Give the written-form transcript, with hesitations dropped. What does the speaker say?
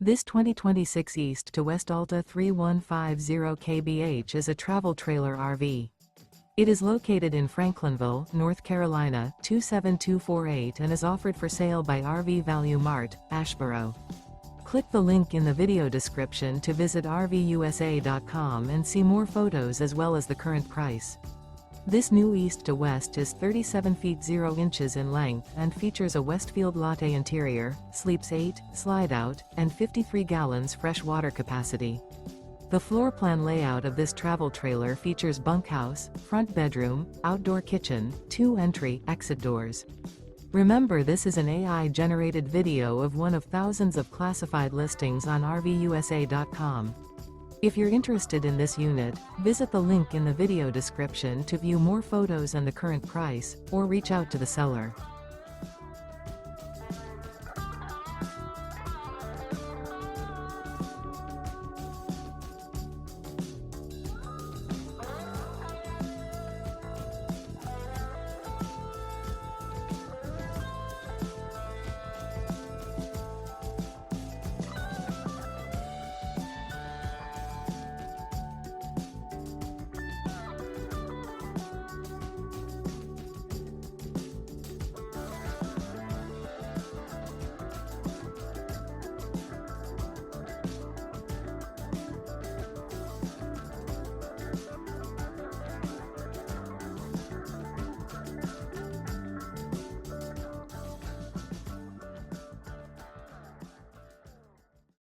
This 2026 East to West Alta 3150 kbh is a travel trailer RV. It is located in Franklinville, North Carolina, 27248 and is offered for sale by RV Value Mart, Asheboro. Click the link in the video description to visit RVUSA.com and see more photos as well as the current price. This new East to West is 37 feet 0 inches in length and features a Westfield Latte interior, sleeps 8, Slideout, and 53 gallons fresh water capacity. The floor plan layout of this travel trailer features bunkhouse, front bedroom, outdoor kitchen, 2 entry/exit doors. Remember, this is an AI-generated video of one of thousands of classified listings on RVUSA.com. If you're interested in this unit, visit the link in the video description to view more photos and the current price, or reach out to the seller.